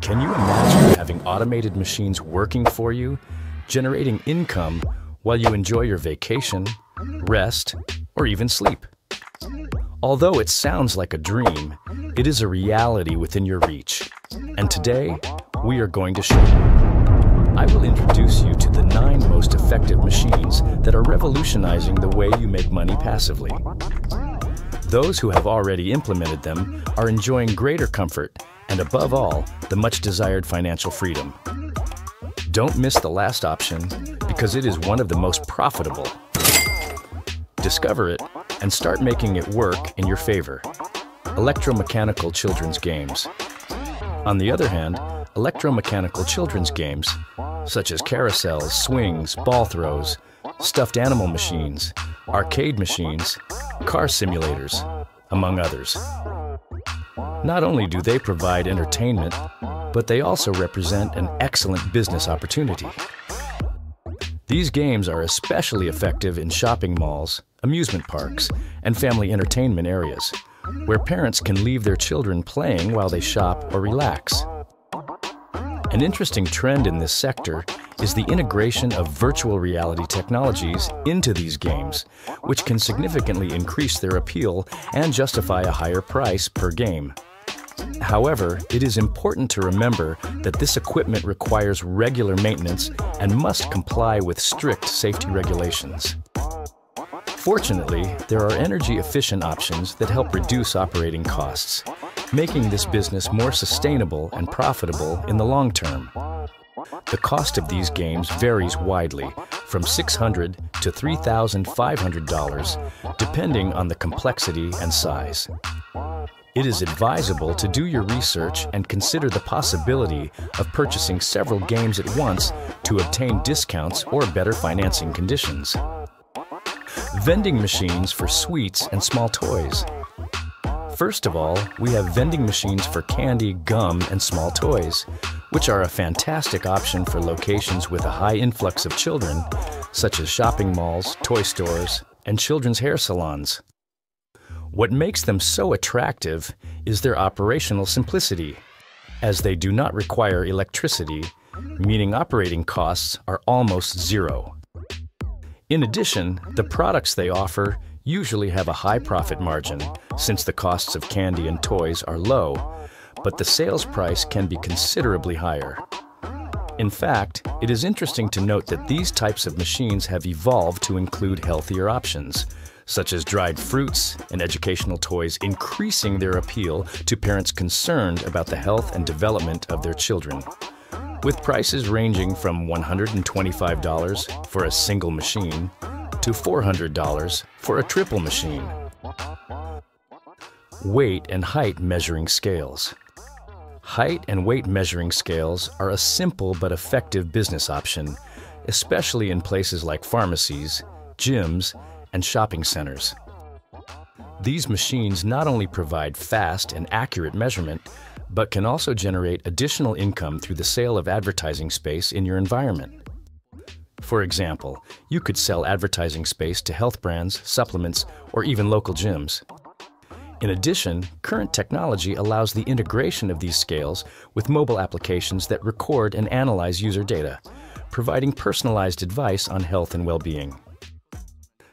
Can you imagine having automated machines working for you, generating income while you enjoy your vacation, rest, or even sleep? Although it sounds like a dream, it is a reality within your reach. And today, we are going to show you. I will introduce you to the 9 most effective machines that are revolutionizing the way you make money passively. Those who have already implemented them are enjoying greater comfort and, above all, the much-desired financial freedom. Don't miss the last option because it is one of the most profitable. Discover it and start making it work in your favor. Electromechanical children's games. On the other hand, electromechanical children's games, such as carousels, swings, ball throws, stuffed animal machines, arcade machines, car simulators, among others. Not only do they provide entertainment, but they also represent an excellent business opportunity. These games are especially effective in shopping malls, amusement parks, and family entertainment areas, where parents can leave their children playing while they shop or relax. An interesting trend in this sector is the integration of virtual reality technologies into these games, which can significantly increase their appeal and justify a higher price per game. However, it is important to remember that this equipment requires regular maintenance and must comply with strict safety regulations. Fortunately, there are energy-efficient options that help reduce operating costs, making this business more sustainable and profitable in the long term. The cost of these games varies widely, from $600 to $3,500, depending on the complexity and size. It is advisable to do your research and consider the possibility of purchasing several games at once to obtain discounts or better financing conditions. Vending machines for sweets and small toys. First of all, we have vending machines for candy, gum, and small toys, which are a fantastic option for locations with a high influx of children, such as shopping malls, toy stores, and children's hair salons. What makes them so attractive is their operational simplicity, as they do not require electricity, meaning operating costs are almost zero. In addition, the products they offer usually have a high profit margin, since the costs of candy and toys are low, but the sales price can be considerably higher. In fact, it is interesting to note that these types of machines have evolved to include healthier options, such as dried fruits and educational toys, increasing their appeal to parents concerned about the health and development of their children. With prices ranging from $125 for a single machine to $400 for a triple machine. Weight and height measuring scales. Height and weight measuring scales are a simple but effective business option, especially in places like pharmacies, gyms, and shopping centers. These machines not only provide fast and accurate measurement, but can also generate additional income through the sale of advertising space in your environment. For example, you could sell advertising space to health brands, supplements, or even local gyms. In addition, current technology allows the integration of these scales with mobile applications that record and analyze user data, providing personalized advice on health and well-being.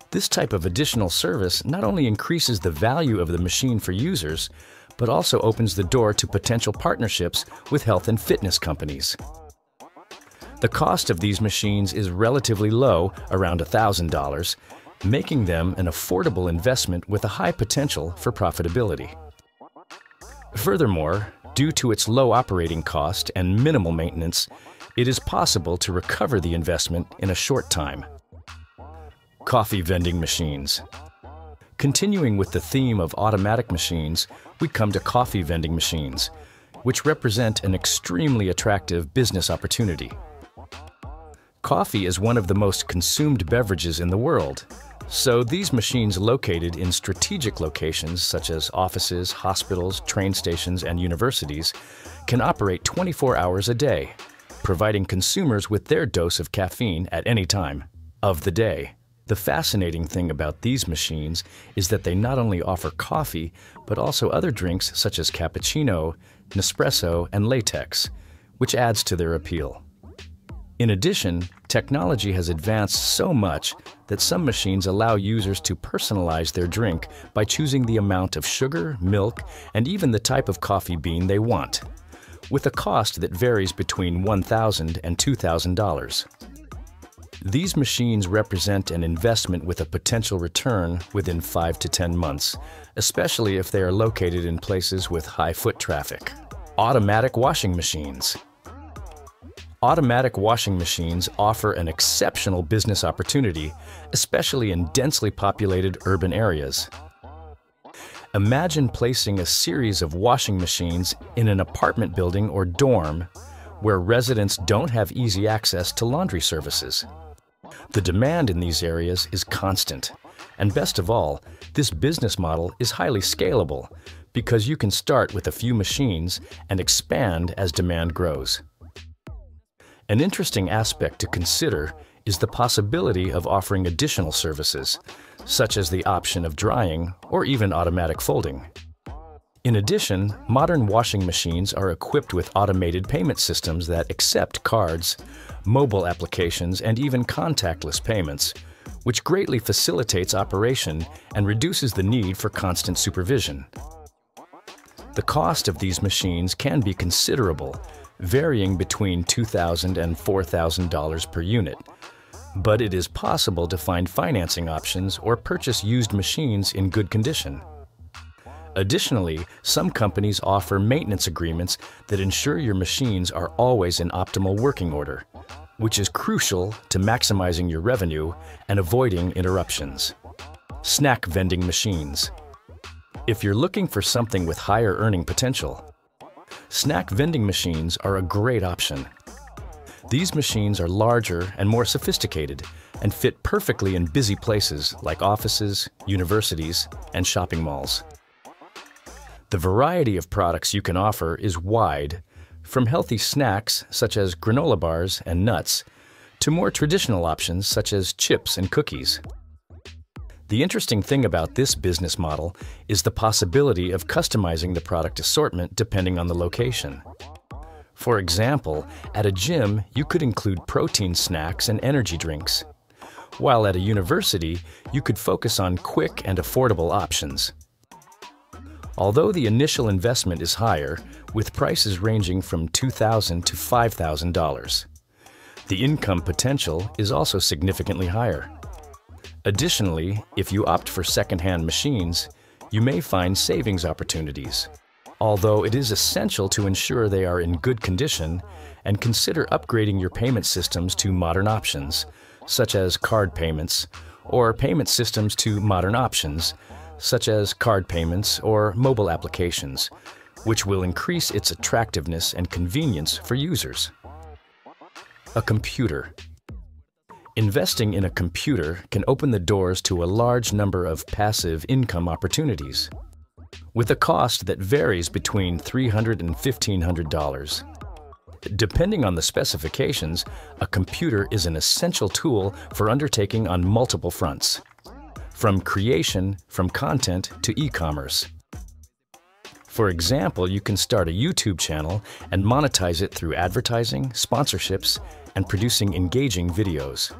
This type of additional service not only increases the value of the machine for users, but also opens the door to potential partnerships with health and fitness companies. The cost of these machines is relatively low, around $1,000, making them an affordable investment with a high potential for profitability. Furthermore, due to its low operating cost and minimal maintenance, it is possible to recover the investment in a short time. Coffee vending machines. Continuing with the theme of automatic machines, we come to coffee vending machines, which represent an extremely attractive business opportunity. Coffee is one of the most consumed beverages in the world, so these machines located in strategic locations such as offices, hospitals, train stations, and universities can operate 24 hours a day, providing consumers with their dose of caffeine at any time of the day. The fascinating thing about these machines is that they not only offer coffee, but also other drinks such as cappuccino, Nespresso, and latex, which adds to their appeal. In addition, technology has advanced so much that some machines allow users to personalize their drink by choosing the amount of sugar, milk, and even the type of coffee bean they want, with a cost that varies between $1,000 and $2,000. These machines represent an investment with a potential return within 5 to 10 months, especially if they are located in places with high foot traffic. Automatic washing machines. Automatic washing machines offer an exceptional business opportunity, especially in densely populated urban areas. Imagine placing a series of washing machines in an apartment building or dorm where residents don't have easy access to laundry services. The demand in these areas is constant, and best of all, this business model is highly scalable because you can start with a few machines and expand as demand grows. An interesting aspect to consider is the possibility of offering additional services, such as the option of drying or even automatic folding. In addition, modern washing machines are equipped with automated payment systems that accept cards, mobile applications, and even contactless payments, which greatly facilitates operation and reduces the need for constant supervision. The cost of these machines can be considerable, varying between $2,000 and $4,000 per unit, but it is possible to find financing options or purchase used machines in good condition. Additionally, some companies offer maintenance agreements that ensure your machines are always in optimal working order, which is crucial to maximizing your revenue and avoiding interruptions. Snack vending machines. If you're looking for something with higher earning potential, snack vending machines are a great option. These machines are larger and more sophisticated and fit perfectly in busy places like offices, universities, and shopping malls. The variety of products you can offer is wide, from healthy snacks such as granola bars and nuts to more traditional options such as chips and cookies. The interesting thing about this business model is the possibility of customizing the product assortment depending on the location. For example, at a gym, you could include protein snacks and energy drinks, while at a university, you could focus on quick and affordable options. Although the initial investment is higher, with prices ranging from $2,000 to $5,000, the income potential is also significantly higher. Additionally, if you opt for second-hand machines, you may find savings opportunities, although it is essential to ensure they are in good condition and consider upgrading your payment systems to modern options, such as card payments, or payment systems to modern options, such as card payments or mobile applications, which will increase its attractiveness and convenience for users. A computer. Investing in a computer can open the doors to a large number of passive income opportunities, with a cost that varies between $300 and $1,500. Depending on the specifications, a computer is an essential tool for undertaking on multiple fronts, from content to e-commerce. For example, you can start a YouTube channel and monetize it through advertising, sponsorships, and producing engaging videos.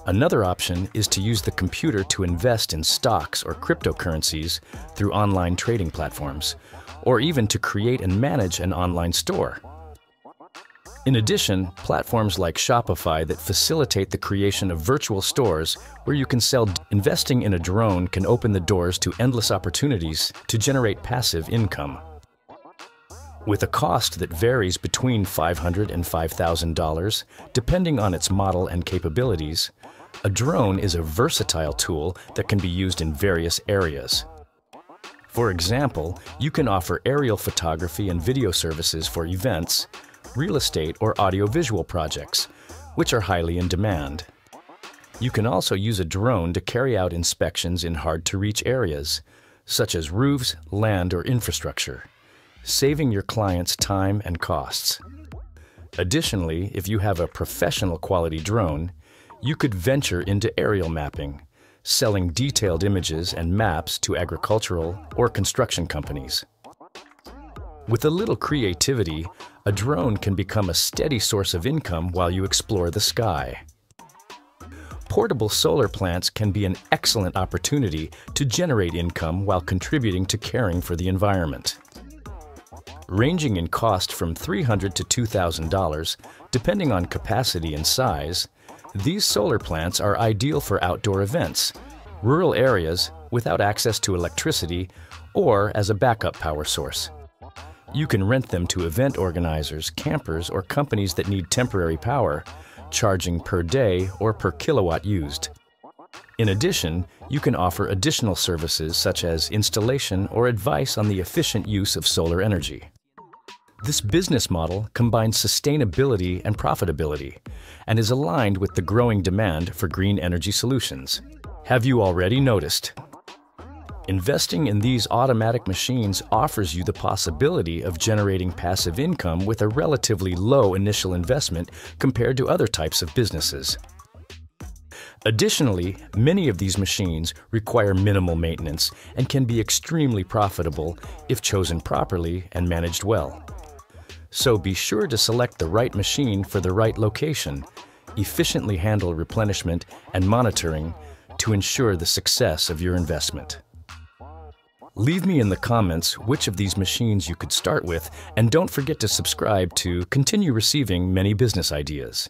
Another option is to use the computer to invest in stocks or cryptocurrencies through online trading platforms, or even to create and manage an online store. In addition, platforms like Shopify that facilitate the creation of virtual stores where you can sell. Investing in a drone can open the doors to endless opportunities to generate passive income. With a cost that varies between $500 and $5,000, depending on its model and capabilities, a drone is a versatile tool that can be used in various areas. For example, you can offer aerial photography and video services for events, real estate, or audiovisual projects, which are highly in demand. You can also use a drone to carry out inspections in hard-to-reach areas, such as roofs, land, or infrastructure, saving your clients time and costs. Additionally, if you have a professional quality drone, you could venture into aerial mapping, selling detailed images and maps to agricultural or construction companies. With a little creativity, a drone can become a steady source of income while you explore the sky. Portable solar plants can be an excellent opportunity to generate income while contributing to caring for the environment. Ranging in cost from $300 to $2,000, depending on capacity and size, these solar plants are ideal for outdoor events, rural areas without access to electricity, or as a backup power source. You can rent them to event organizers, campers, or companies that need temporary power, charging per day or per kilowatt used. In addition, you can offer additional services such as installation or advice on the efficient use of solar energy. This business model combines sustainability and profitability and is aligned with the growing demand for green energy solutions. Have you already noticed? Investing in these automatic machines offers you the possibility of generating passive income with a relatively low initial investment compared to other types of businesses. Additionally, many of these machines require minimal maintenance and can be extremely profitable if chosen properly and managed well. So be sure to select the right machine for the right location, efficiently handle replenishment and monitoring to ensure the success of your investment. Leave me in the comments which of these machines you could start with, and don't forget to subscribe to continue receiving many business ideas.